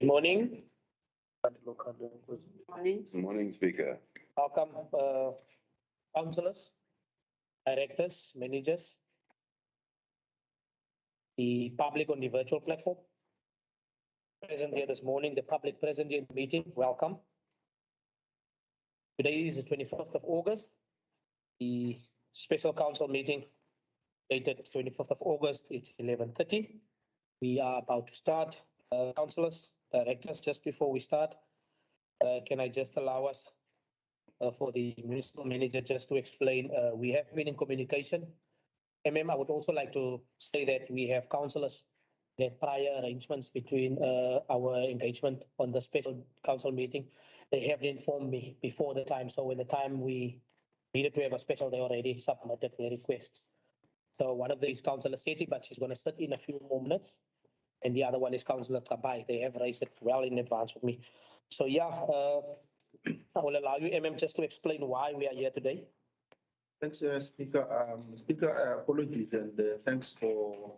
Good morning. Morning. Good morning, Speaker. Welcome, councillors, directors, managers, the public on the virtual platform. Present here this morning, the public present here in the meeting, welcome. Today is the 21st of August. The special council meeting dated 21st of August, it's 11:30. We are about to start. Councillors, directors, just before we start, can I just allow us for the municipal manager just to explain, we have been in communication. I would also like to say that we have councillors that prior arrangements between our engagement on the special council meeting, they have informed me before the time. So when the time we needed to have a special, they already submitted their requests. So one of these councillors Seti, but she's going to sit in a few more minutes. And the other one is Councillor Kabai. They have raised it well in advance with me. So yeah, I will allow you, just to explain why we are here today. Thanks, Speaker. Speaker, apologies and thanks for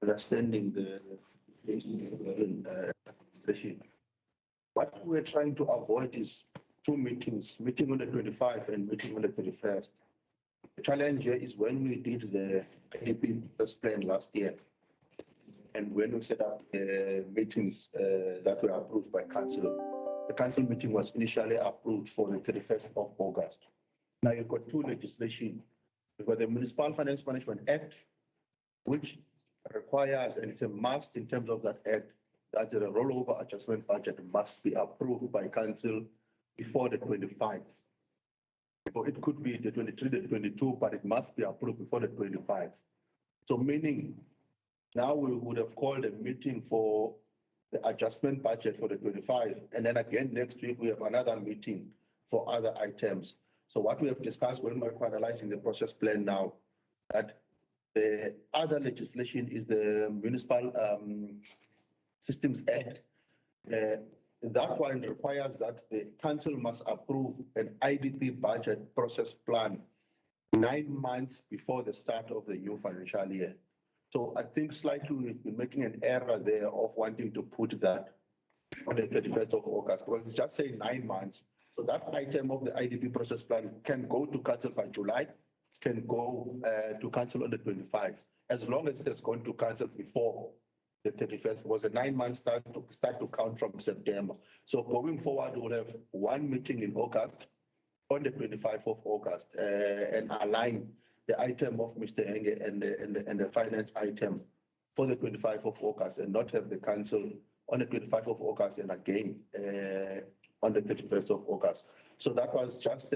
understanding the administration. What we're trying to avoid is two meetings, meeting on the 25th and meeting on the 31st. The challenge here is when we did the IDP plan last year, and when we set up meetings that were approved by council, the council meeting was initially approved for the 31st of August. Now you've got two legislation. You've got the Municipal Finance Management Act, which requires, and it's a must in terms of that act, that the rollover adjustment budget must be approved by council before the 25th. So it could be the 23, the 22, but it must be approved before the 25th. So meaning, now we would have called a meeting for the adjustment budget for the 25, and then again next week we have another meeting for other items. So what we have discussed when we're finalizing the process plan now, that the other legislation is the Municipal Systems Act. That one requires that the council must approve an IDP budget process plan 9 months before the start of the new financial year. So I think slightly we've been making an error there of wanting to put that on the 31st of August, because it's just saying 9 months. So that item of the IDP process plan can go to council by July, can go to council on the 25th, as long as it has gone to council before the 31st, was a 9 months start to count from September. So going forward, we'll have one meeting in August on the 25th of August and align the item of Mr. Henge and the finance item for the 25th of August, and not have the council on the 25th of August and again on the 31st of August. So that was just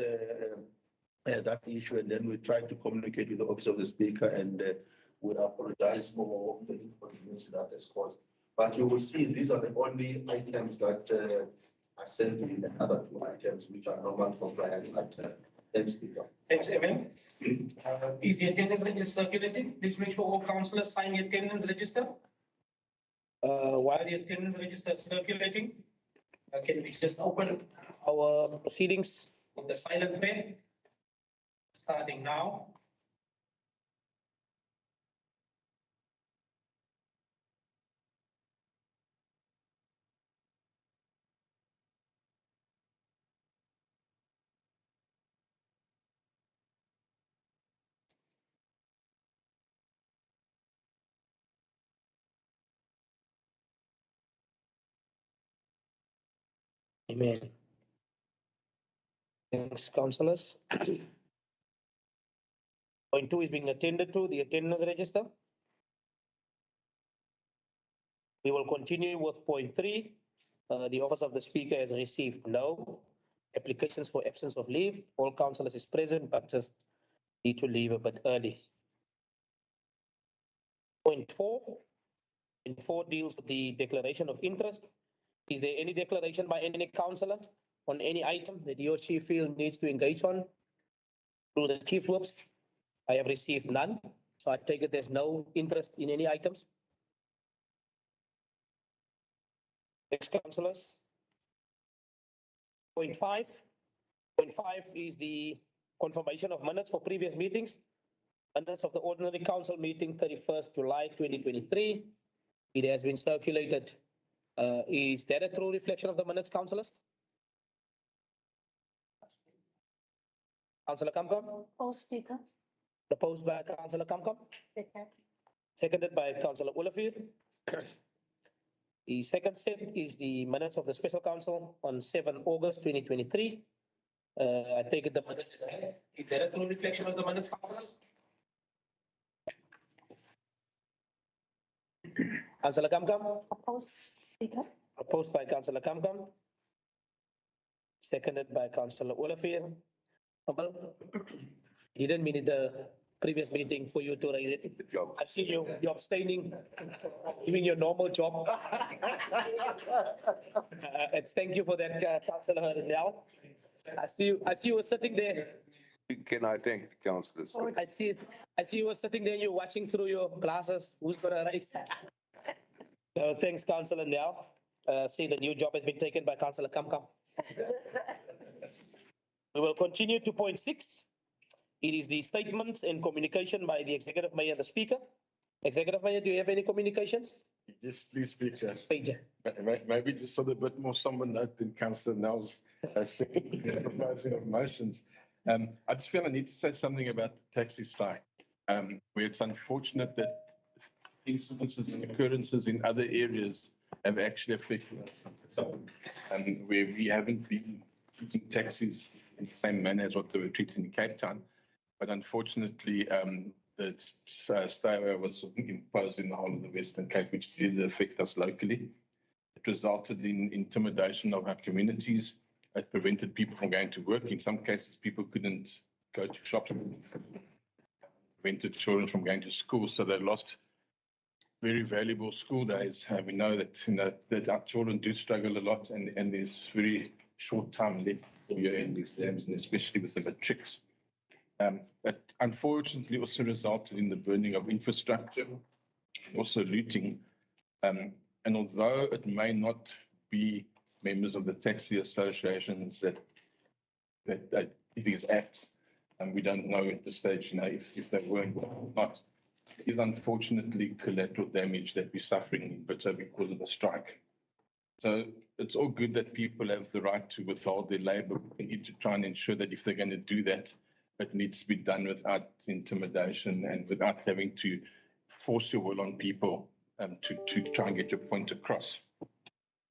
that issue, and then we tried to communicate with the office of the speaker, and we apologize for the inconvenience that has caused. But you will see these are the only items that are sent in, the other two items which are normal compliance items. Thanks, Speaker. Thanks, Evan. Is the attendance register circulating? Please make sure all councillors sign the attendance register. While the attendance register is circulating, can we just open our proceedings with the silent prayer? Starting now. Amen. Thanks, councillors. Point 2 is being attended to, the attendance register. We will continue with point 3. The office of the speaker has received no applications for absence of leave. All councillors is present, but just need to leave a bit early. Point 4. Point 4 deals with the declaration of interest. Is there any declaration by any councillor on any item that he or she feels needs to engage on through the chief whips? I have received none, so I take it there's no interest in any items. Next, councillors. Point 5. Point 5 is the confirmation of minutes for previous meetings. Minutes of the ordinary council meeting 31st July 2023. It has been circulated Is that a true reflection of the minutes, councillors? Councillor Kamkom, Post Speaker. proposed by Councillor Kamkom, Second. seconded by Councillor Olivier. The second step is the minutes of the Special Council on 7 August 2023. I take it the minutes is read. Is that a true reflection of the minutes, councillors? Councillor Kamkom, Post Speaker. proposed by Councillor Kamkom, seconded by Councillor Olivier. You didn't mean it the previous meeting for you to raise it. I've seen you're abstaining, doing your normal job. It's thank you for that, Councillor Nell. I see you were sitting there. Can I thank the councillors? I see you were sitting there, you're watching through your glasses. Who's gonna raise? Thanks, Councillor Nell. See, the new job has been taken by Councillor Kamkam. We will continue to point 6. It is the statements and communication by the Executive Mayor and the Speaker. Executive Mayor, do you have any communications? Yes, please, Speaker. Speaker. Maybe just on a bit more somber note than Councillor Nell's proposing of motions. I just feel I need to say something about the taxi strike, where it's unfortunate that incidences and occurrences in other areas have actually affected us. So, where we haven't been treating taxis in the same manner as what they were treated in Cape Town. But unfortunately, the stay-away was imposed in the whole of the Western Cape, which did affect us locally. It resulted in intimidation of our communities. It prevented people from going to work. In some cases, people couldn't go to shops. Prevented children from going to school, so they lost very valuable school days. We know that our children do struggle a lot, and there's very short time left for year-end exams, and especially with the matrics. It unfortunately also resulted in the burning of infrastructure, also looting. And although it may not be members of the taxi associations that these acts, and we don't know at this stage, if they were or not, it is unfortunately collateral damage that we're suffering in Bito because of the strike. So it's all good that people have the right to withhold their labor. We need to try and ensure that if they're going to do that, it needs to be done without intimidation and without having to force your will on people to try and get your point across.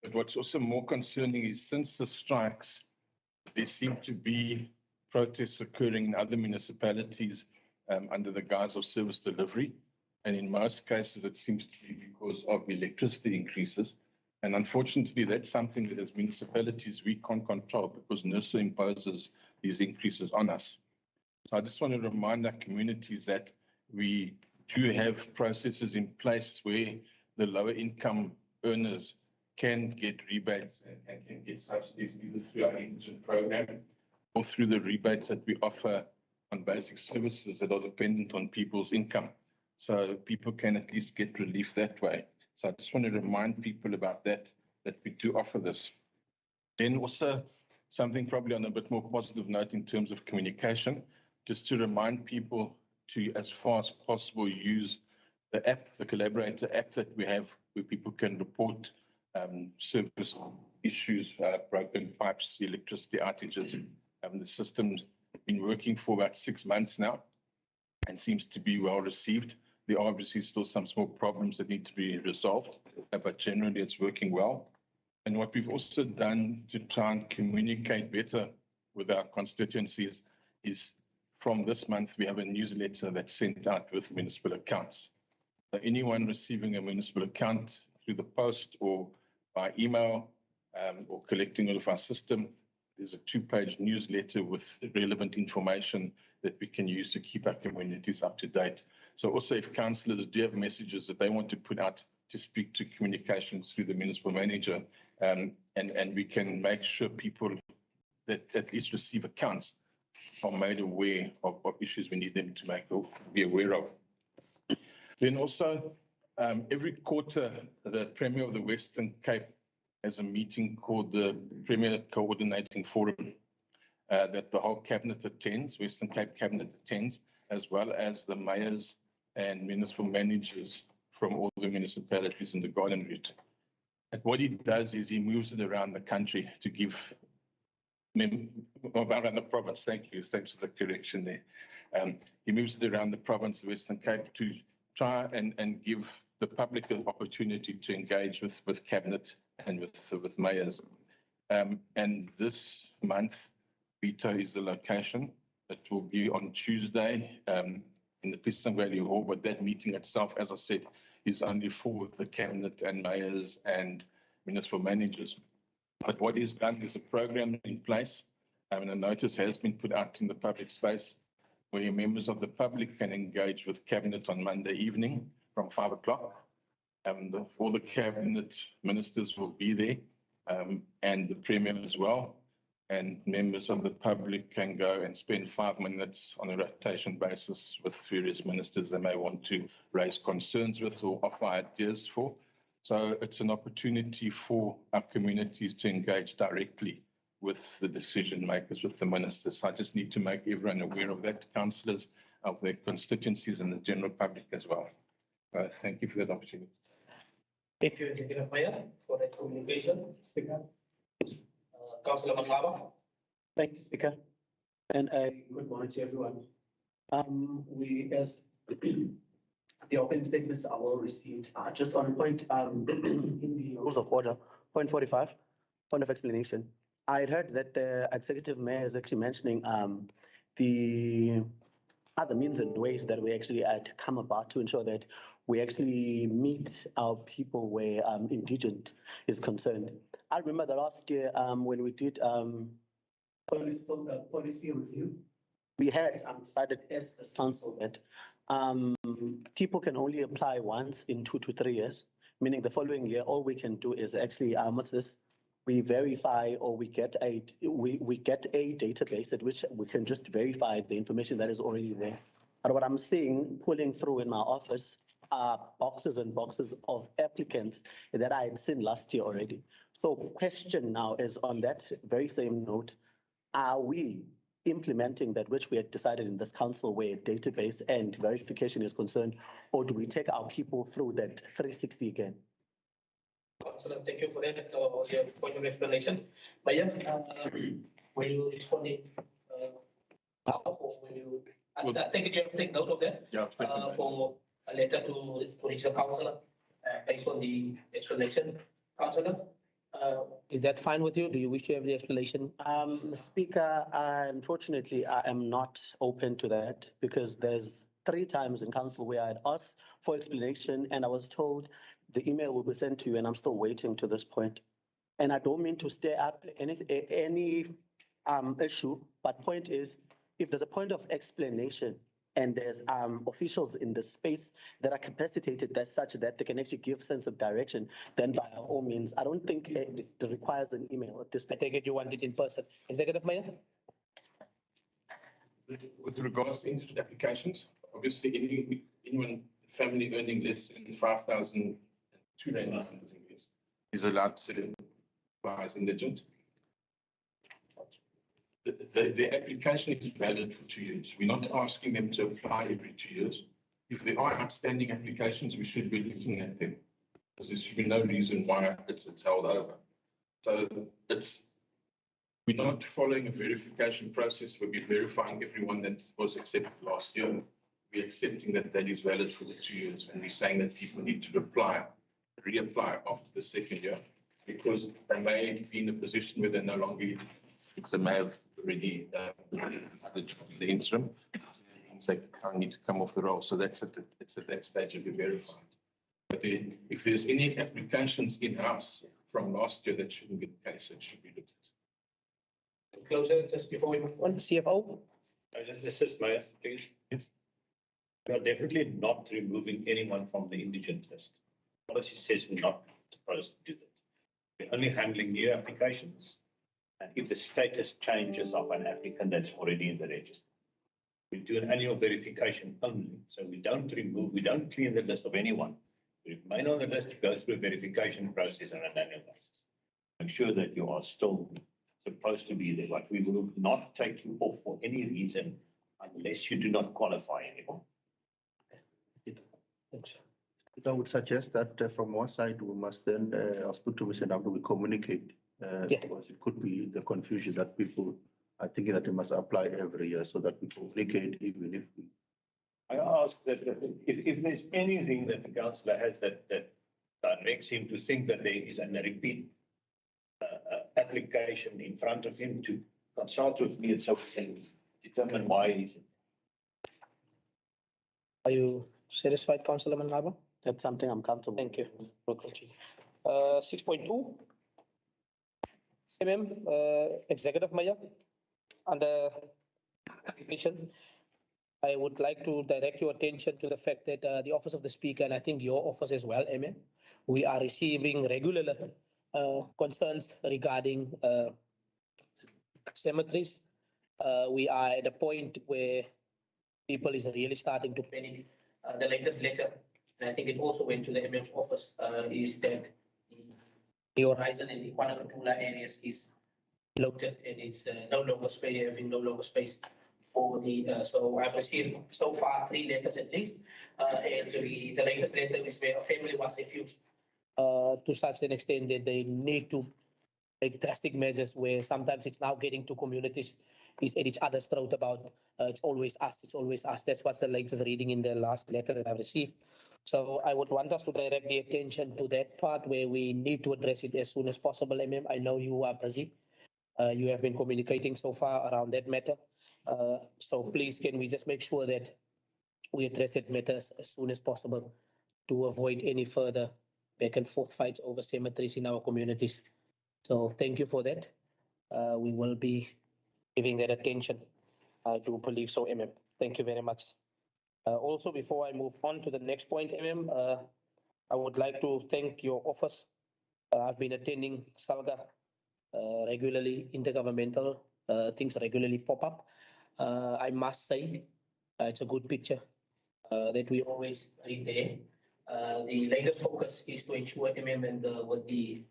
But what's also more concerning is since the strikes, there seem to be protests occurring in other municipalities under the guise of service delivery. And in most cases, it seems to be because of electricity increases. And unfortunately, that's something that as municipalities, we can't control because NERSA imposes these increases on us. So I just want to remind our communities that we do have processes in place where the lower income earners can get rebates and can get subsidies either through our indigent program or through the rebates that we offer on basic services that are dependent on people's income. So people can at least get relief that way. So I just want to remind people about that we do offer this. Then also something probably on a bit more positive note in terms of communication, just to remind people to, as far as possible, use the app, the Collaborator app that we have, where people can report service issues, broken pipes, electricity outages. The system's been working for about 6 months now and seems to be well received. There are obviously still some small problems that need to be resolved, but generally it's working well. And what we've also done to try and communicate better with our constituencies is from this month, we have a newsletter that's sent out with municipal accounts. So anyone receiving a municipal account through the post or by email or collecting all of our system, there's a 2-page newsletter with relevant information that we can use to keep our communities up to date. So also if councillors do have messages that they want to put out to speak to communications through the municipal manager, and we can make sure people that at least receive accounts are made aware of issues we need them to be aware of. Then also, every quarter, the Premier of the Western Cape has a meeting called the Premier Coordinating Forum that the whole cabinet attends, Western Cape cabinet attends, as well as the mayors and municipal managers from all the municipalities in the Garden Route. And what he does is he moves it around the country to give around the province. Thank you. Thanks for the correction there. He moves it around the province of Western Cape to try and give the public an opportunity to engage with cabinet and with mayors. And this month, Vito is the location. It will be on Tuesday in the Plettenberg Bay Hall, but that meeting itself, as I said, is only for the cabinet and mayors and municipal managers. But what is done is a program in place, and a notice has been put out in the public space where members of the public can engage with cabinet on Monday evening from 5 o'clock. All the cabinet ministers will be there, and the premier as well. And members of the public can go and spend 5 minutes on a rotation basis with various ministers they may want to raise concerns with or offer ideas for. So it's an opportunity for our communities to engage directly with the decision makers, with the ministers. I just need to make everyone aware of that, councillors, of their constituencies and the general public as well. Thank you for that opportunity. Thank you, Executive Mayor, for that communication. Speaker. Councillor Makaba. Thank you, Speaker. And good morning to everyone. We, as the opening statements are all received, just on point in the rules of order, point 45, point of explanation. I had heard that the Executive Mayor is actually mentioning the other means and ways that we actually come about to ensure that we actually meet our people where indigent is concerned. I remember the last year when we did policy review, we had decided as this council that people can only apply once in 2 to 3 years, meaning the following year, all we can do is actually, what's this? We verify or we get a database at which we can just verify the information that is already there. But what I'm seeing pulling through in my office are boxes and boxes of applicants that I had seen last year already. So question now is on that very same note, are we implementing that which we had decided in this council where database and verification is concerned, or do we take our people through that 360 again? Councillor, thank you for that, your point of explanation. Mayor, will you respond now, or will you? I think you have to take note of that. Yeah, for a letter to regional councillor based on the explanation. Councillor, is that fine with you? Do you wish to have the explanation? Speaker, unfortunately, I am not open to that because there's 3 times in council where I had asked for explanation and I was told the email will be sent to you, and I'm still waiting to this point. And I don't mean to stir up any issue, but point is, if there's a point of explanation and there's officials in the space that are capacitated that such that they can actually give sense of direction, then by all means, I don't think it requires an email at this point. I take it you want it in person. Executive Mayor? With regards to instant applications, obviously anyone family earning less than 5,000 I think is allowed to apply as indigent. The application is valid for 2 years. We're not asking them to apply every 2 years. If there are outstanding applications, we should be looking at them because there should be no reason why it's held over. So we're not following a verification process where we're verifying everyone that was accepted last year. We're accepting that is valid for the 2 years, and we're saying that people need to reapply after the 2nd year because they may be in a position where they're no longer, they may have already had a job in the interim, and they need to come off the roll. So it's at that stage of the verified. But if there's any applications in-house from last year, that shouldn't be the case. It should be looked at. Closer just before we move on, CFO. I just assist, Mayor, please. Yes. We are definitely not removing anyone from the indigent list. Policy says we're not supposed to do that. We're only handling new applications. And if the status changes of an applicant that's already in the register, we do an annual verification only. So we don't remove, we don't clean the list of anyone. We remain on the list to go through a verification process on an annual basis. Make sure that you are still supposed to be there, but we will not take you off for any reason unless you do not qualify anymore. I would suggest that from one side, we must then, I'll speak to Mr. Nambu, we communicate. Yeah. Because it could be the confusion that people are thinking that they must apply every year so that we communicate even if we. I ask that if there's anything that the councillor has that directs him to think that there is a repeat application in front of him to consult with me so we can determine why he's. Are you satisfied, Councillor Manlaba? That's something I'm comfortable. Thank you. We'll continue. 6.2. Executive Mayor, under application, I would like to direct your attention to the fact that the Office of the Speaker, and I think your office as well, we are receiving regular concerns regarding cemeteries. We are at a point where people is really starting to panic. The latest letter, and I think it also went to the MM's office, is that the Horizon and the Kwanakatula areas is bloated and it's no longer space, having no longer space for the, so I've received so far 3 letters at least. And the latest letter is where a family was refused to such an extent that they need to take drastic measures, where sometimes it's now getting to communities is at each other's throat about it's always us, it's always us. That's what's the latest reading in the last letter that I've received. So I would want us to direct the attention to that part where we need to address it as soon as possible. I know you are busy. You have been communicating so far around that matter. So please, can we just make sure that we address that matter as soon as possible to avoid any further back and forth fights over cemeteries in our communities. So thank you for that. We will be giving that attention. I do believe so, Thank you very much. Also, before I move on to the next point, I would like to thank your office. I've been attending Salga regularly, intergovernmental things regularly pop up. I must say, it's a good picture that we always read there. The latest focus is to ensure and with the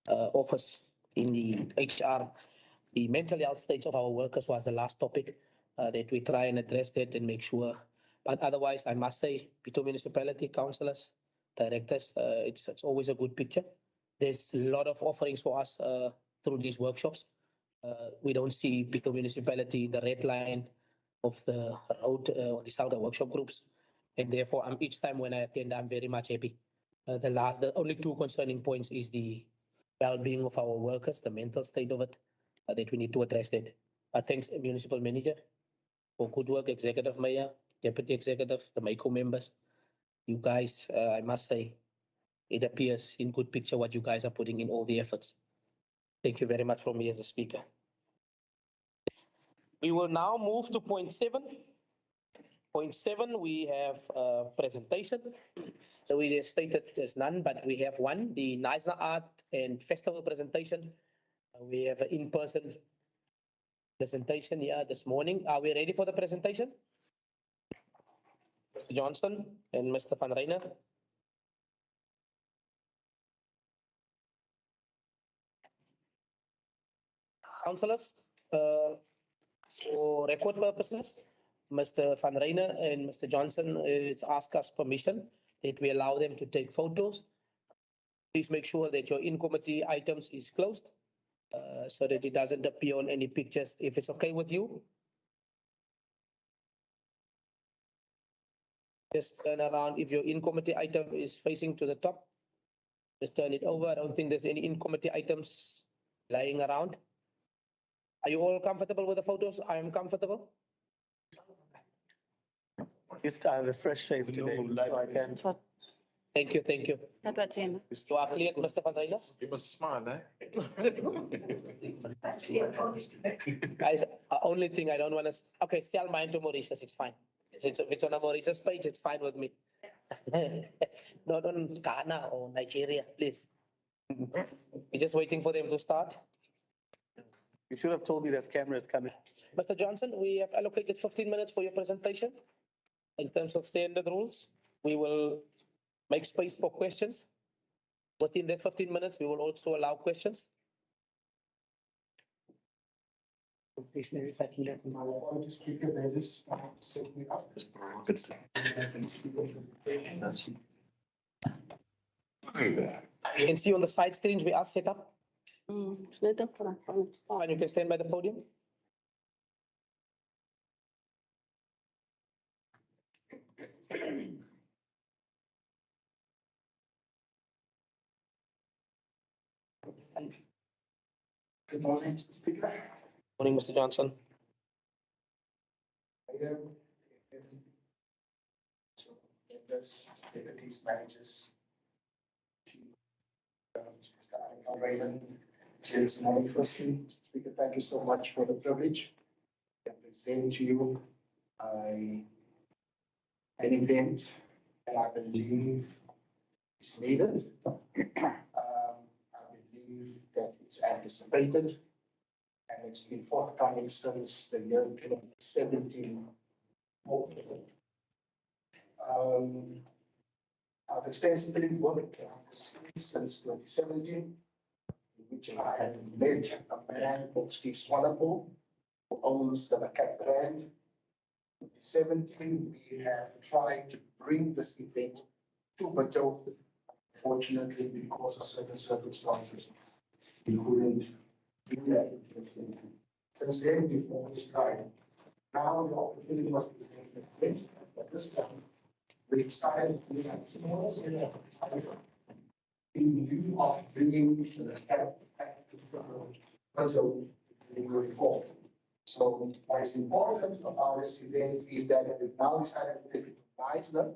office in the HR, the mental health state of our workers was the last topic that we try and address that and make sure. But otherwise, I must say, Pito Municipality, councillors, directors, it's always a good picture. There's a lot of offerings for us through these workshops. We don't see Pito Municipality, the red line of the road or the Salga workshop groups. And therefore, each time when I attend, I'm very much happy. The only 2 concerning points is the well-being of our workers, the mental state of it, that we need to address that. Thanks, Municipal Manager, for good work, Executive Mayor, Deputy Executive, the MICO members. You guys, I must say, it appears in good picture what you guys are putting in all the efforts. Thank you very much from me as a speaker. We will now move to point 7. Point 7, we have a presentation. So we stated there's none, but we have one, the National Art and Festival presentation. We have an in-person presentation here this morning. Are we ready for the presentation? Mr. Johnson and Mr. Van Reiner. Councillors, for record purposes, Mr. Van Reiner and Mr. Johnson asked us permission that we allow them to take photos. Please make sure that your in-committee items is closed so that it doesn't appear on any pictures. If it's okay with you, just turn around. If your in-committee item is facing to the top, just turn it over. I don't think there's any in-committee items lying around. Are you all comfortable with the photos? I am comfortable. Just I have a fresh shave today. So I can. Thank you, thank you. That was him. You are clear, Mr. Van Reiner? You must smile, eh? Guys, only thing I don't want to. Okay, sell mine to Mauritius. It's fine. If it's on a Mauritius page, it's fine with me. Not on Ghana or Nigeria, please. We're just waiting for them to start. You should have told me there's cameras coming. Mr. Johnson, we have allocated 15 minutes for your presentation. In terms of standard rules, we will make space for questions. Within that 15 minutes, we will also allow questions. You can see on the side screens we are set up. It's not up for a And you can stand by the podium. Good morning, Mr. Speaker. Morning, Mr. Johnson. Members, deputies, managers, team, Mr. Alexander Raven, here this morning. Firstly, Mr. Speaker, thank you so much for the privilege to present to you an event that I believe is needed. I believe that it's anticipated and it's been forthcoming since the year 2017. I've extensively worked on this since 2017, in which I have met a man called Steve Swanepoel, who owns the Macat brand. In 2017, we have tried to bring this event to Bato. Fortunately, because of certain circumstances, we couldn't do that in 2017. Since then, we've always tried. Now the opportunity was presented again, but this time we decided to have a small scale in lieu of bringing the back to Brazil going forward. So what is important about this event is that we've now decided to take it to Meisner,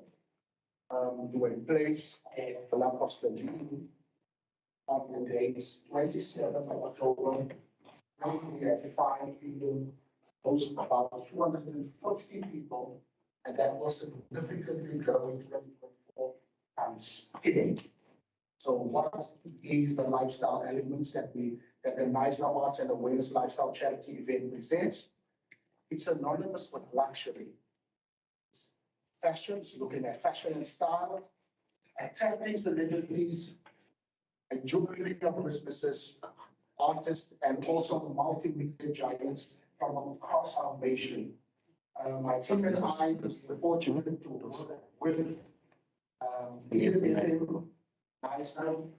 to a place at the Lampos Meeting on the dates 27th of October. We have 5 people, host about 250 people, and that will significantly grow in 2024 times 10. So what is the lifestyle elements that the Meisner Arts and Awareness Lifestyle Charity event presents? It's synonymous with luxury. It's fashion, it's looking at fashion and style, attracting celebrities, and jewelry of businesses, artists, and also multimedia giants from across our nation. My team and I was fortunate to work with EFM, Meisner,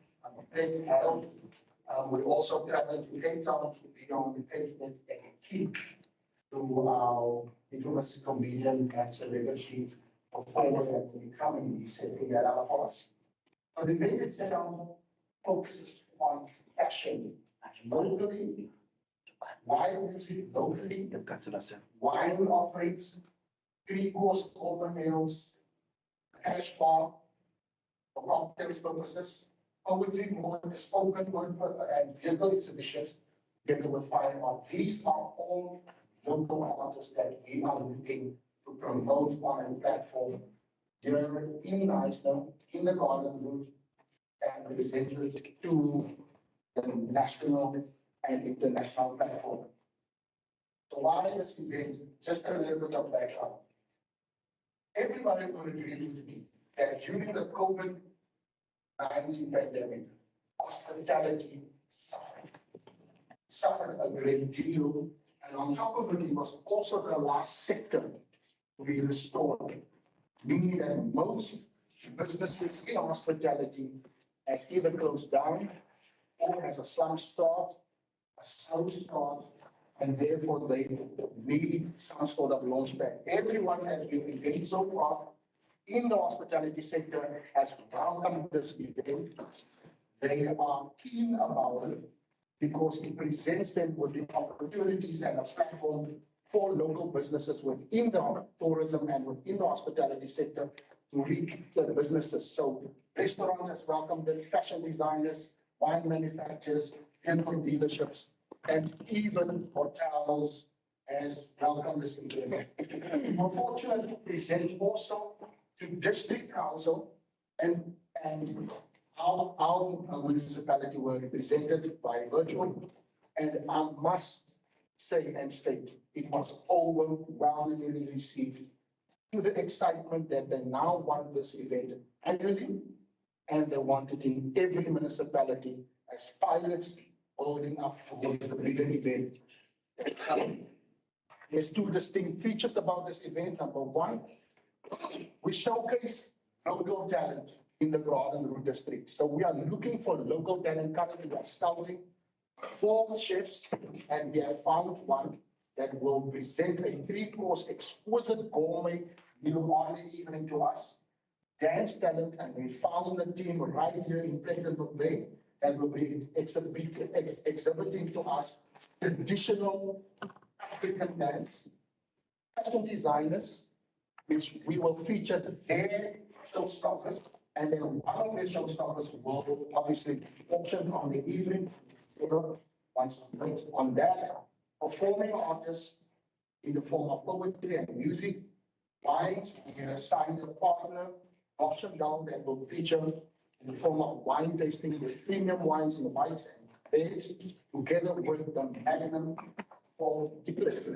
Ed Harold. We also traveled to Cape Town to be on the pavement and keep to our infamous comedian and celebrity performer that will be coming. He's setting that up for us. So the event itself focuses on fashion locally, wine music locally, wine offerings, 3-course open meals, cash bar for cocktails purposes, poetry, more spoken word and vehicle exhibitions, together with fine art. These are all local artists that we are looking to promote on a platform here in Meisner, in the Garden Route, and presented to the national and international platform. So why this event? Just a little bit of background. Everybody will agree with me that during the COVID-19 pandemic, hospitality suffered a great deal. And on top of it, it was also the last sector to be restored, meaning that most businesses in hospitality has either closed down or has a slump start, a slow start, and therefore they need some sort of launch pad. Everyone has been engaged so far in the hospitality sector has welcomed this event. They are keen about it because it presents them with the opportunities and a platform for local businesses within the tourism and within the hospitality sector to reach the businesses. So restaurants has welcomed it, fashion designers, wine manufacturers, vehicle dealerships, and even hotels has welcomed this event. We're fortunate to present also to district council and our municipality were represented by virtual, and I must say and state it was overwhelmingly received to the excitement that they now want this event annually, and they want it in every municipality as pilots holding up towards the bigger event. There's 2 distinct features about this event. Number 1, we showcase local talent in the Garden Route District. So we are looking for local talent. Currently, we are scouting 4 chefs, and we have found one that will present a 3-course exquisite gourmet meal on the evening to us. Dance talent, and we found a team right here in Plettenberg Bay that will be exhibiting to us traditional African dance. Fashion designers, which we will feature their showstoppers, and then one of the showstoppers will obviously be auctioned on the evening. Once on that, performing artists in the form of poetry and music, wines, we have signed a partner, auction down that will feature in the form of wine tasting with premium wines in the whites and reds, together with the Magnum or Nicholas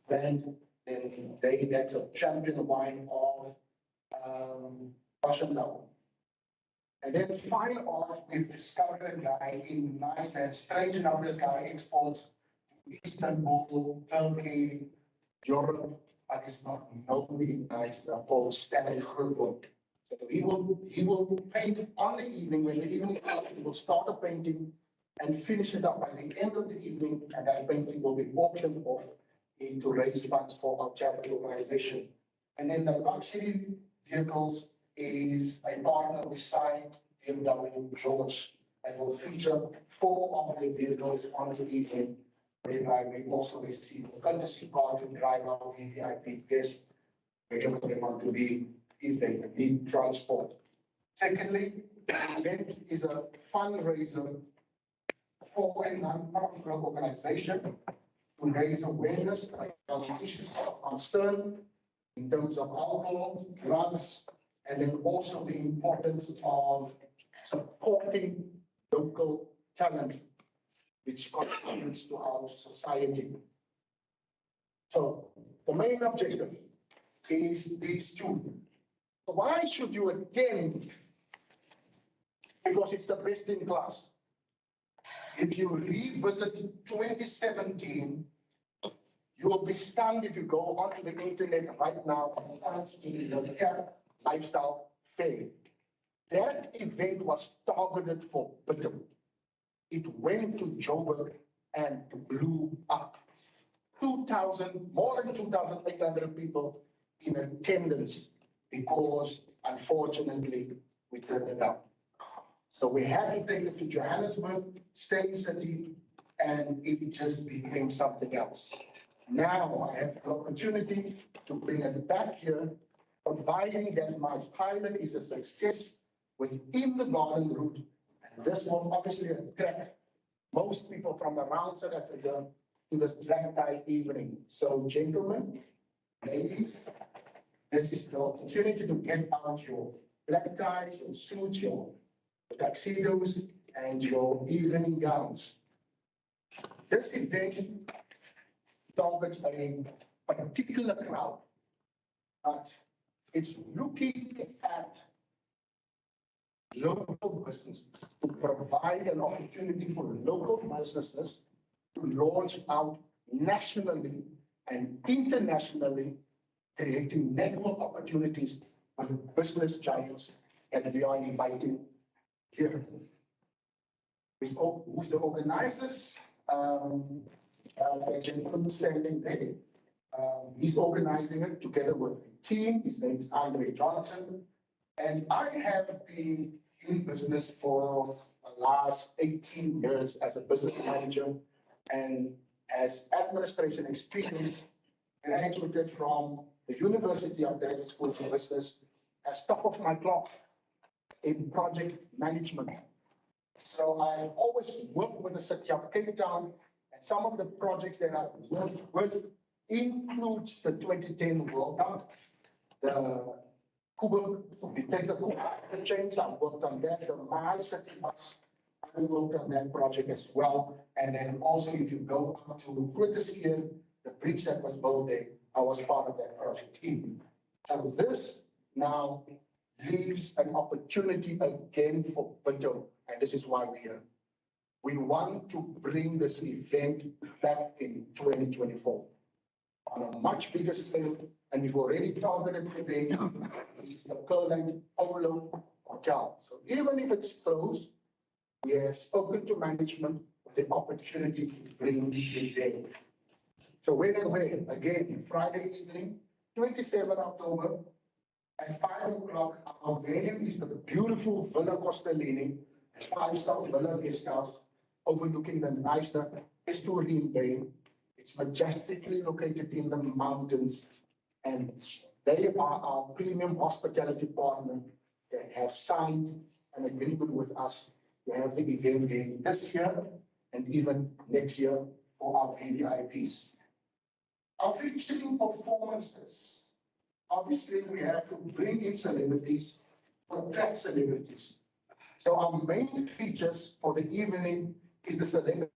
brand. Then that's a champion wine of Russian now. And then fine art, we've discovered a guy in Nice, and strange enough, this guy exports to Istanbul, Turkey, Europe, but it's not known in Nice, called Stanley Grootwood. So he will paint on the evening. When the evening comes, he will start a painting and finish it up by the end of the evening, and that painting will be auctioned off to raise funds for our charity organization. And then the luxury vehicles is a partner we signed, BMW George, and will feature 4 of the vehicles on the evening, whereby we also receive a courtesy car to drive our VVIP guests wherever they want to be if they need transport. Secondly, the event is a fundraiser for a non-profit organization to raise awareness on issues of concern in terms of alcohol, drugs, and then also the importance of supporting local talent, which contributes to our society. So the main objective is these 2. Why should you attend? Because it's the best in class. If you revisit 2017, you will be stunned if you go onto the internet right now and the Cap Lifestyle Fair. That event was targeted for Bitter. It went to Joburg and blew up. 2,000, more than 2,800 people in attendance because, unfortunately, we turned it down. So we had to take it to Johannesburg, State City, and it just became something else. Now I have the opportunity to bring it back here, providing that my pilot is a success within the Garden Route. And this will obviously attract most people from around South Africa to this black tie evening. So gentlemen, ladies, this is the opportunity to get out your black ties, your suits, your tuxedos, and your evening gowns. This event targets a particular crowd, but it's looking at local business to provide an opportunity for local businesses to launch out nationally and internationally, creating network opportunities with business giants that we are inviting here. Who's the organizers? A gentleman standing there. He's organizing it together with a team. His name is Andre Johnson. And I have been in business for the last 18 years as a business manager and as administration experience, graduated from the University of Graduate School for Business as top of my class in project management. So I've always worked with the city of Cape Town, and some of the projects that I've worked with includes the 2010 World Cup, the Kuba, the chains, I've worked on that, the My City Bus, I worked on that project as well. And then also if you go up to Plettenberg, the bridge that was built there, I was part of that project team. So this now leaves an opportunity again for Bitter, and this is why we're here. We want to bring this event back in 2024. on a much bigger scale, and we've already targeted the venue, which is the Curland Polo Hotel. So even if it's closed, we have spoken to management with the opportunity to bring it there. So when and where? Again, Friday evening, 27 October, at 5 o'clock, our venue is the beautiful Villa Costellini, a five-star villa guest house overlooking the nicer Plettenberg Bay. It's majestically located in the mountains, and they are our premium hospitality partner that have signed an agreement with us to have the event there this year and even next year for our VVIPs. Our featuring performances. Obviously, we have to bring in celebrities, attract celebrities. So our main features for the evening is the celebrity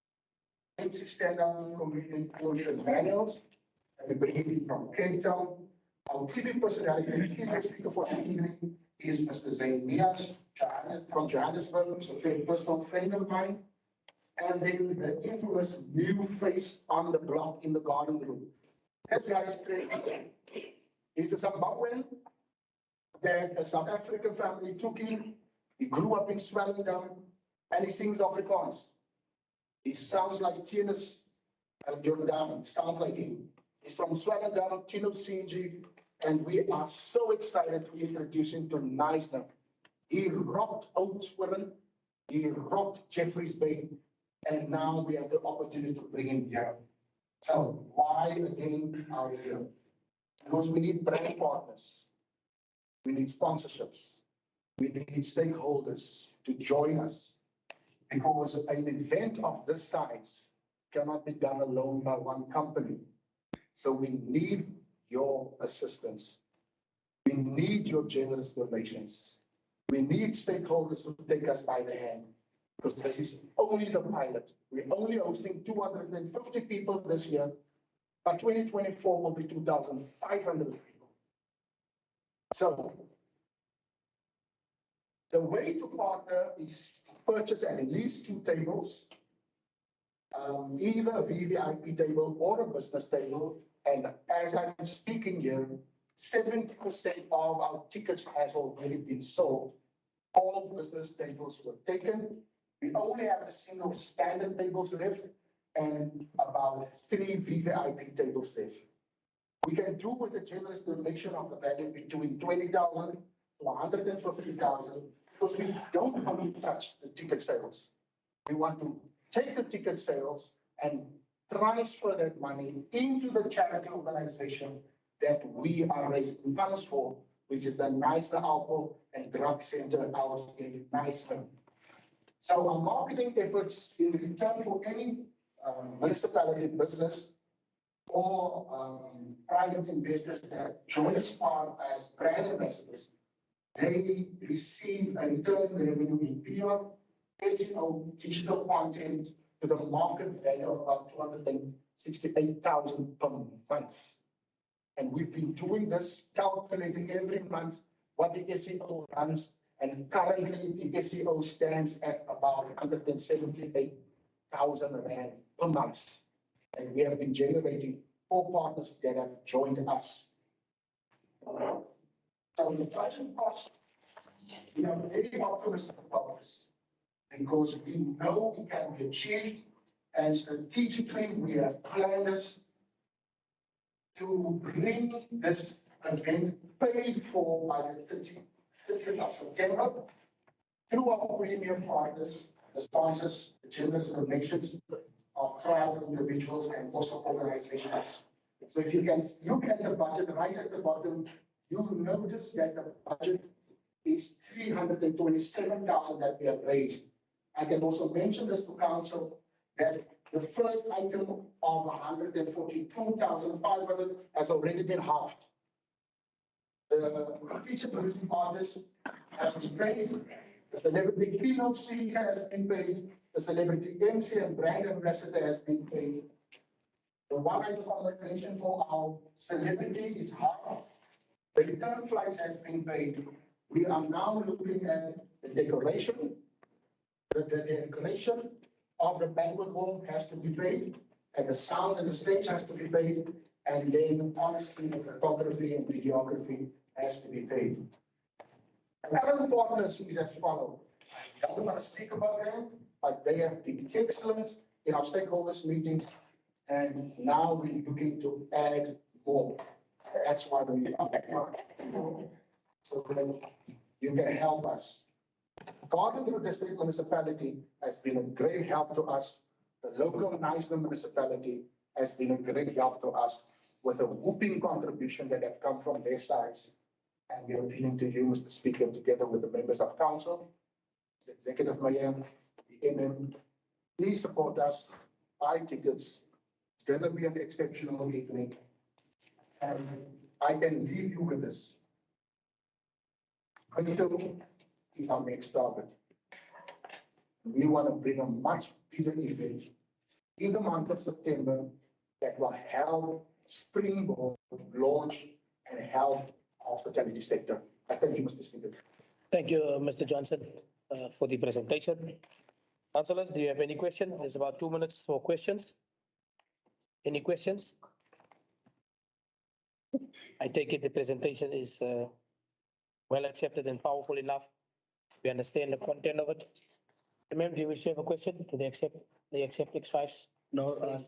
stand-up comedian Claudia Daniels, and we bring him from Cape Town. Our TV personality and keynote speaker for the evening is Mr. Zayn Mias from Johannesburg, so a very personal friend of mine. And then the infamous new face on the block in the garden room. This guy is crazy. He's a Zimbabwean that a South African family took him. He grew up in Swellendam and he sings Afrikaans. He sounds like Tinus Jordan, sounds like him. He's from Swellendam, Tino Sinji, and we are so excited to introduce him to Neisner. He rocked Oudtshoorn, he rocked Jeffreys Bay, and now we have the opportunity to bring him here. So why again are we here? Because we need brand partners. We need sponsorships. We need stakeholders to join us. Because an event of this size cannot be done alone by one company. So we need your assistance. We need your generous donations. We need stakeholders to take us by the hand. Because this is only the pilot. We're only hosting 250 people this year. But 2024 will be 2,500 people. So the way to partner is to purchase at least 2 tables, either a VVIP table or a business table. And as I'm speaking here, 70% of our tickets has already been sold. All business tables were taken. We only have the single standard tables left and about 3 VVIP tables left. We can do with a generous donation of the value between 20,000 to 150,000 because we don't want to touch the ticket sales. We want to take the ticket sales and transfer that money into the charity organization that we are raising funds for, which is the Neisner Alcohol and Drug Center out in Neisner. So our marketing efforts in return for any municipality business or private investors that join us as brand ambassadors, they receive a return revenue in PR, SEO, digital content to the market value of about 268,000 per month. And we've been doing this, calculating every month what the SEO runs, and currently the SEO stands at about 178,000 rand per month. And we have been generating 4 partners that have joined us. So the budget cost, we are very optimistic about this because we know it can be achieved, and strategically we have planned this to bring this event paid for by the 30th of September through our premium partners, the sponsors, the generous donations of private individuals and also organizations. So if you can look at the budget right at the bottom, you'll notice that the budget is 327,000 that we have raised. I can also mention this to council that the first item of 142,500 has already been halved. The featured music artist has been paid. The celebrity keynote speaker has been paid. The celebrity MC and brand ambassador has been paid. The one-night accommodation for our celebrity is half. The return flights has been paid. We are now looking at the decoration. The decoration of the banquet hall has to be paid, and the sound and the stage has to be paid. And then honestly, the photography and videography has to be paid. Current partners is as follows. I don't want to speak about them, but they have been excellent in our stakeholders meetings. And now we're looking to add more. That's why we are. So that you can help us. Carpenter District Municipality has been a great help to us. The local Knysna municipality has been a great help to us with a whooping contribution that have come from their sides. And we are appealing to you, Mr. Speaker, together with the members of council, the executive mayor, the MM. Please support us, buy tickets. It's going to be an exceptional evening. And I can leave you with this. 22 is our next target. We want to bring a much bigger event in the month of September that will help springboard, launch, and help our hospitality sector. I thank you, Mr. Speaker. Thank you, Mr. Johnson, for the presentation. Councillors, do you have any questions? There's about 2 minutes for questions. Any questions? I take it the presentation is well accepted and powerful enough. We understand the content of it. Ma'am, do you wish to have a question? Do they accept X5s? No,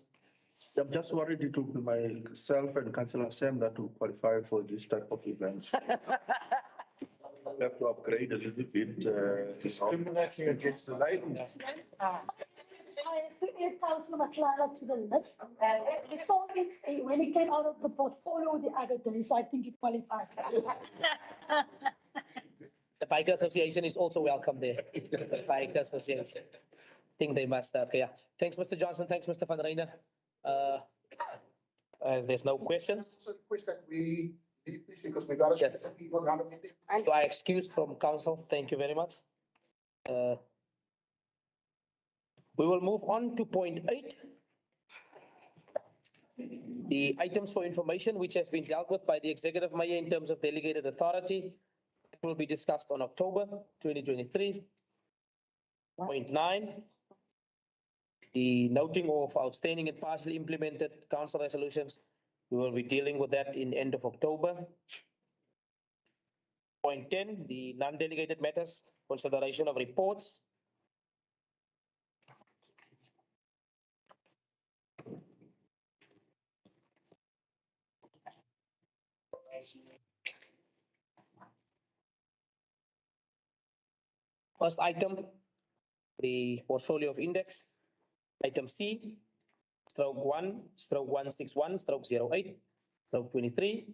I'm just worried it will be myself and Councillor Sam that will qualify for this type of events. I have to upgrade a little bit. Discriminating against the ladies. I have to add Councillor Matlala to the list. I saw it when he came out of the portfolio the other day, so I think it qualified. The Biker Association is also welcome there. The Biker Association. I think they must, okay, yeah. Thanks, Mr. Johnson. Thanks, Mr. Van Reijnen. As there's no questions, It's a request that we, please, because we got a Yes. specific people around the meeting. you are excused from council. Thank you very much. We will move on to point 8. The items for information which has been dealt with by the executive mayor in terms of delegated authority will be discussed on October 2023. Point 9. The noting of outstanding and partially implemented council resolutions. We will be dealing with that in end of October. Point 10, the non-delegated matters, consideration of reports. First item, the portfolio of index. Item C, stroke 1, stroke 161, stroke 08, stroke 23.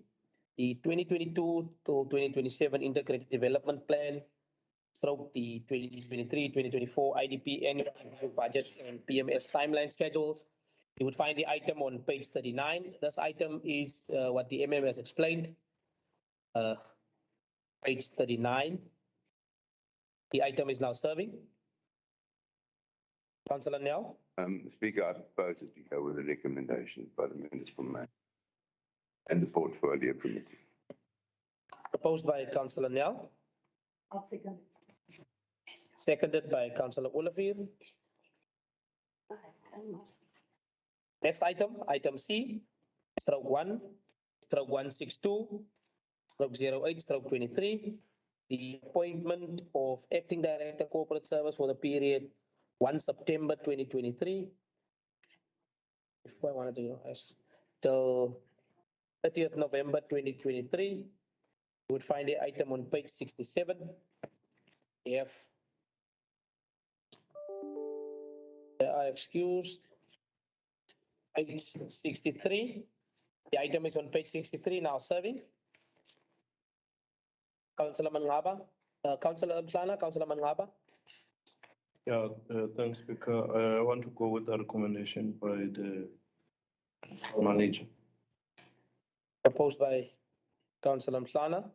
The 2022 to 2027 integrated development plan, stroke the 2023-2024 IDP annual budget and PMS timeline schedules. You would find the item on page 39. This item is what the MM has explained. Page 39. The item is now serving. Councillor Nell. Speaker, I propose that we go with the recommendations by the Municipal Mayor and the Portfolio Committee. Proposed by Councillor Nell, I'll second. seconded by Councillor Olivier. Next item, item C, stroke 1, stroke 162, stroke 08, stroke 23. The appointment of acting director corporate service for the period 1 September 2023. If I wanted to ask till 30th November 2023. You would find the item on page 67. If they are excused, page 63. The item is on page 63 now serving. Councillor Mangaba, Councillor Mhlana, Councillor Mangaba. Yeah, thanks, Speaker. I want to go with the recommendation by the manager. Proposed by Councillor Mhlana.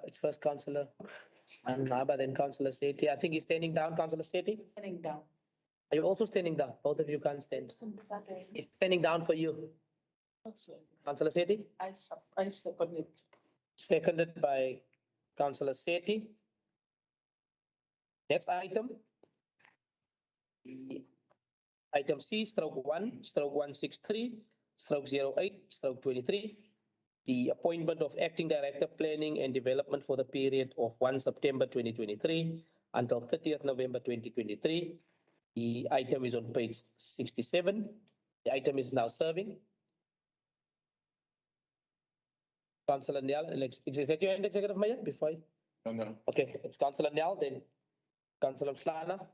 It's first Councillor Mangaba, then Councillor Sethi. I think he's standing down, Councillor Sethi. Sitting down. Are you also standing down? Both of you can't stand. It's standing down for you. Councillor Sethi, I second it. seconded by Councillor Sethi. Next item. Item C, stroke 1, stroke 163, 23, the appointment of Acting Director Planning and Development for the period of 1 September 2023 until 30th November 2023. The item is on page 67. The item is now serving. Councillor Nyal, is that your hand, Executive Mayor, before I? No. Okay, it's Councillor Nyal, then Councillor Mhlana,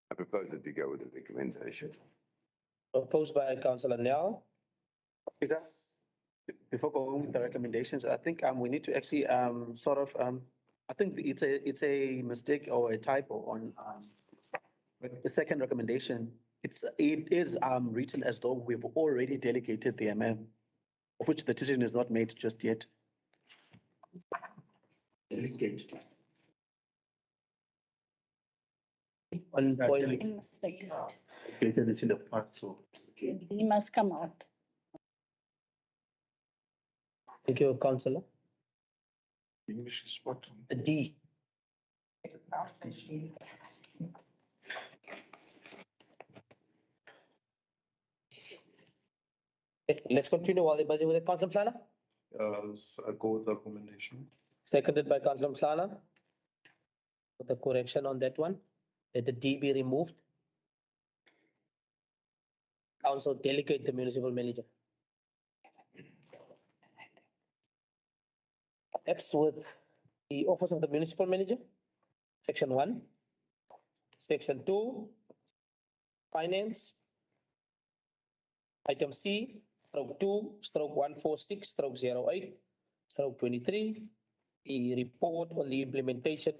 I propose that we go with the recommendation. opposed by Councillor Nyal. Speaker, before going with the recommendations, I think we need to actually I think it's a mistake or a typo on the second recommendation. It is written as though we've already delegated the MM, of which the decision is not made just yet. Delegate. On point, Delegated is in the part, so. He must come out. thank you, Councillor. English is spot on. D. Okay, let's continue while they're busy with it. Councillor Mhlana, I go with the recommendation. seconded by Councillor Mhlana. With the correction on that one, that the D be removed. Council delegate the municipal manager. Next with the office of the municipal manager, section 1, section 2, finance, item C, stroke 2, stroke 146, stroke 08, stroke 23, the report on the implementation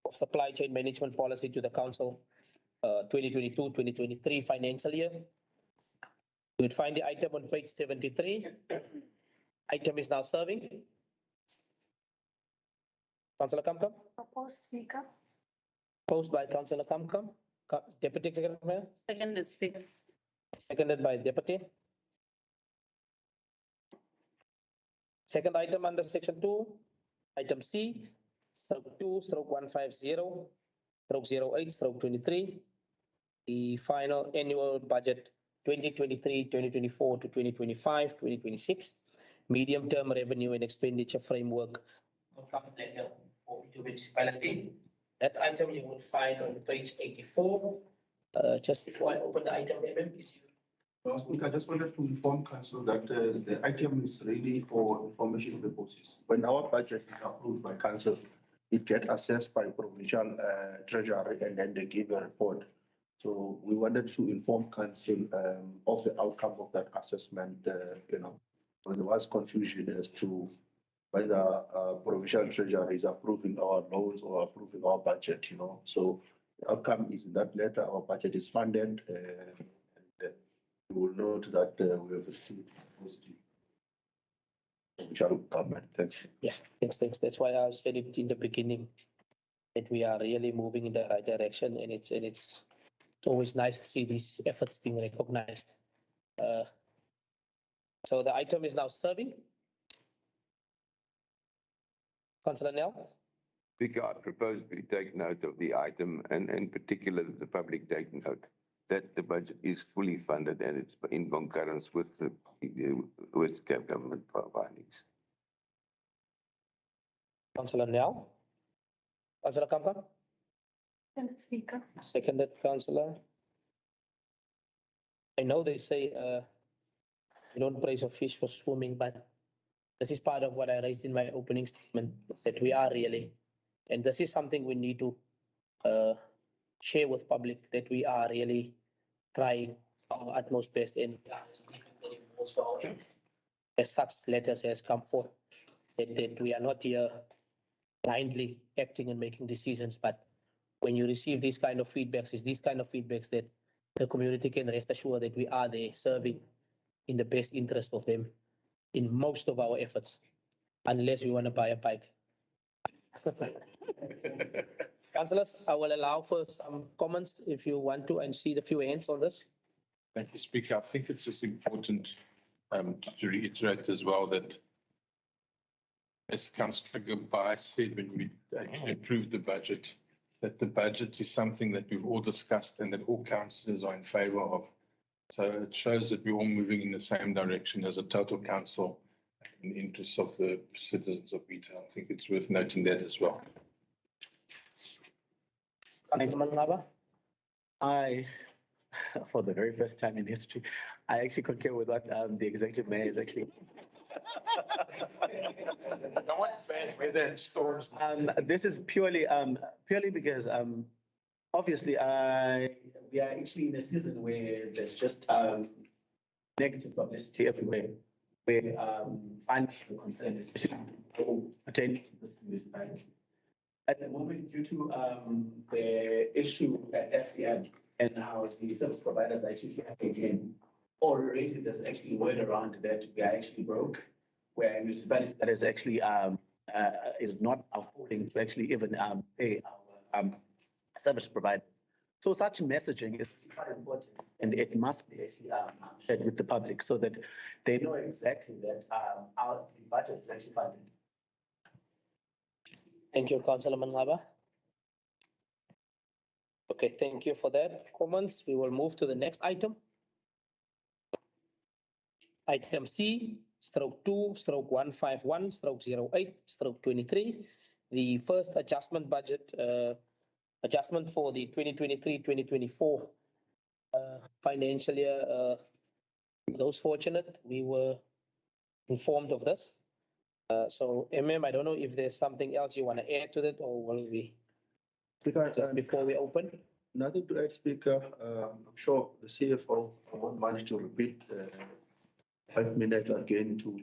of supply chain management policy to the council 2022-2023 financial year. You would find the item on page 73. Item is now serving. Councillor Kamkam, Proposed Speaker. opposed by Councillor Kamkam. Deputy Executive Mayor, Second, Speaker. seconded by Deputy. Second item under section 2, item C, stroke 2, stroke 150, stroke 08, stroke 23. The final annual budget 2023, 2024 to 2025, 2026, medium-term revenue and expenditure framework. Outcome letter for the municipality. That item you will find on page 84. Just before I open the item, please. Speaker, I just wanted to inform council that the item is really for information purposes. When our budget is approved by council, it gets assessed by provincial treasury and then they give a report. So we wanted to inform council of the outcome of that assessment. When there was confusion as to whether provincial treasury is approving our loans or approving our budget. So the outcome is in that letter. Our budget is funded. You will note that we have received positive provincial government. Thanks. Yeah, thanks. That's why I said it in the beginning that we are really moving in the right direction, and it's always nice to see these efforts being recognized. So the item is now serving. Councillor Nel, Speaker, I propose we take note of the item and in particular the public take note that the budget is fully funded and it's in concurrence with with government findings. Councillor Nel, Councillor Kampa, Second, Speaker. seconded Councillor. I know they say you don't praise a fish for swimming, but this is part of what I raised in my opening statement, that we are really, and this is something we need to share with public, that we are really trying our utmost best and as such letters has come forth, that we are not here blindly acting and making decisions, but when you receive these kind of feedbacks, it's these kind of feedbacks that the community can rest assured that we are there serving in the best interest of them in most of our efforts, unless we want to buy a bike. Councillors, I will allow for some comments if you want to and see the few hands on this. Thank you, Speaker. I think it's just important to reiterate as well that, as Councillor Gabay said when we actually approved the budget, that the budget is something that we've all discussed and that all councillors are in favour of. So it shows that we're all moving in the same direction as a total council in the interests of the citizens of Beta. I think it's worth noting that as well. Councillor Mangaba. I, for the very first time in history, I actually concur with what the executive mayor is actually. This is purely because obviously we are actually in a season where there's just negative publicity everywhere. Where financial concern, especially pertaining to this municipality. At the moment, due to the issue at SCN and how the service providers are actually again, already there's actually word around that we are actually broke, where municipalities that is actually is not affording to actually even pay our service providers. So such messaging is quite important, and it must be actually shared with the public so that they know exactly that our budget is actually funded. Thank you, Councillor Mangaba. Okay, thank you for that comments. We will move to the next item. Item C, stroke 2, stroke 151, stroke 08, stroke 23. The first adjustment budget, adjustment for the 2023-2024 financial year. Those fortunate, we were informed of this. So, I don't know if there's something else you want to add to that, or will we, just before we open? Nothing to add, Speaker. I'm sure the CFO won't manage to repeat 5 minutes again to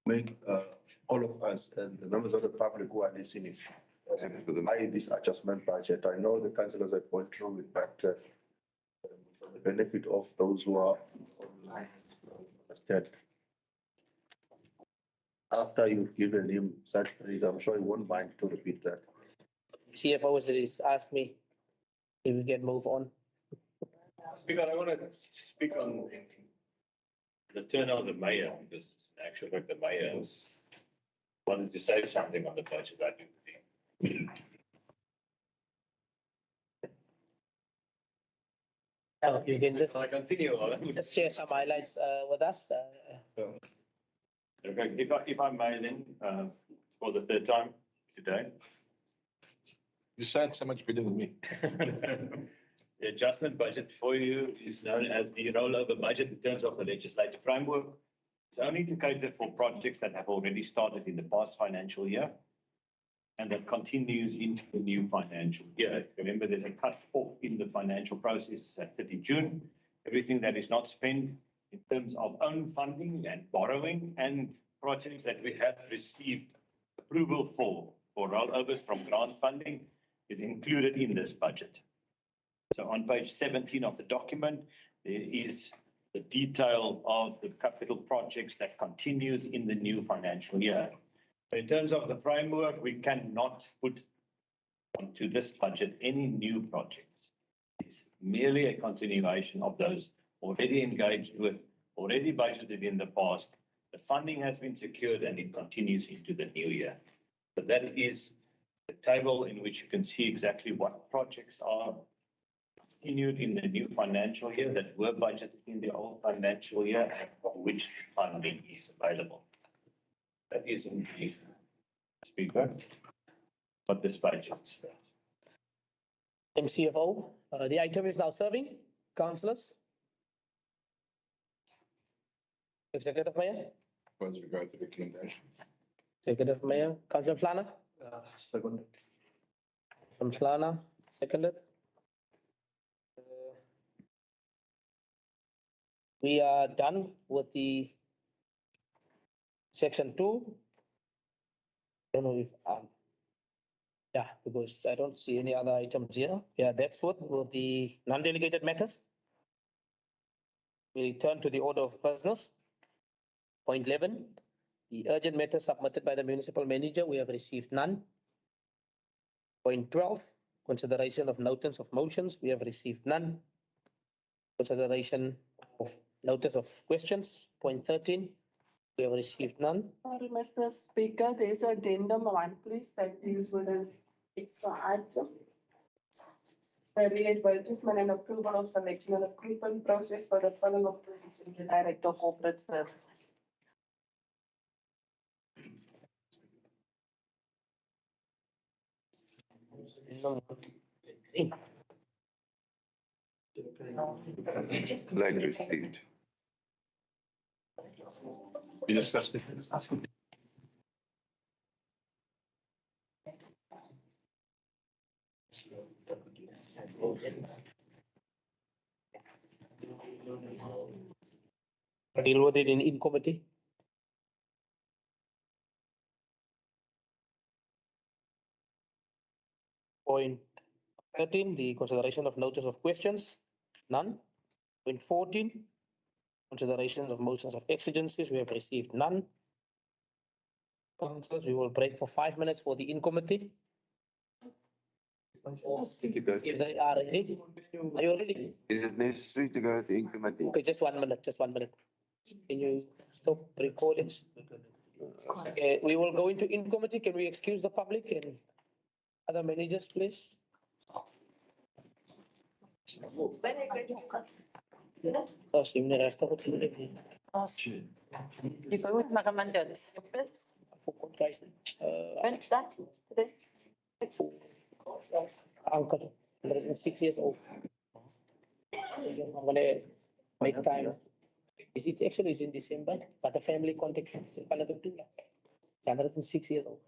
make all of us and the members of the public who are listening by this adjustment budget. I know the councillors have gone through it, but for the benefit of those who are online, understand. After you've given him such praise, I'm sure he won't mind to repeat that. CFO has asked me if we can move on. Speaker, I want to speak on the turn of the mayor, because actually the mayor wanted to say something on the budget. I think. You can just I continue. just share some highlights with us. Okay, if I may then, for the third time today. You sound so much better than me. The adjustment budget for you is known as the rollover budget in terms of the legislative framework. It's only to cater for projects that have already started in the past financial year and that continues into the new financial year. Remember, there's a cut off in the financial process at 30 June. Everything that is not spent in terms of own funding and borrowing and projects that we have received approval for rollovers from grant funding is included in this budget. So on page 17 of the document, there is the detail of the capital projects that continues in the new financial year. In terms of the framework, we cannot put onto this budget any new projects. It's merely a continuation of those already engaged with, already budgeted in the past. The funding has been secured and it continues into the new year. So that is the table in which you can see exactly what projects are continued in the new financial year that were budgeted in the old financial year and for which funding is available. That is in brief, Speaker, what this budget is. Thanks, CFO. The item is now serving. Councillors. Executive Mayor. Once we go to the recommendation. Executive Mayor. Councillor Flana. Second. From Flana, seconded. We are done with the section 2. I don't know if yeah, because I don't see any other items here. Yeah, that's what with the non-delegated matters. We return to the order of business. Point 11, the urgent matter submitted by the municipal manager, we have received none. Point 12, consideration of notice of motions, we have received none. Consideration of notice of questions. Point 13, we have received none. Sorry, Mr. Speaker, there's addendum 1, please, that deals with an extra item. Readvertisement and approval of selection and recruitment process for the following of positions in the Director of Corporate Services. Like received. We discussed it. Deal with it in committee. Point 13, the consideration of notice of questions, none. Point 14, consideration of motions of exigencies, we have received none. Councillors, we will break for 5 minutes for the in committee. If they are ready, are you ready? Is it necessary to go to the committee? Okay, just 1 minute, just 1 minute. Can you stop recording? Okay, we will go into in committee. Can we excuse the public and other managers, please? As jy meneer regter wat vir die Die behoort maar gemanjat. voorkant When is that? Today? Uncle, 106 years old. I'm gonna make time. It's actually in December, but the family contact is 106 years old.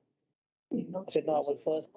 I said, no, I will first.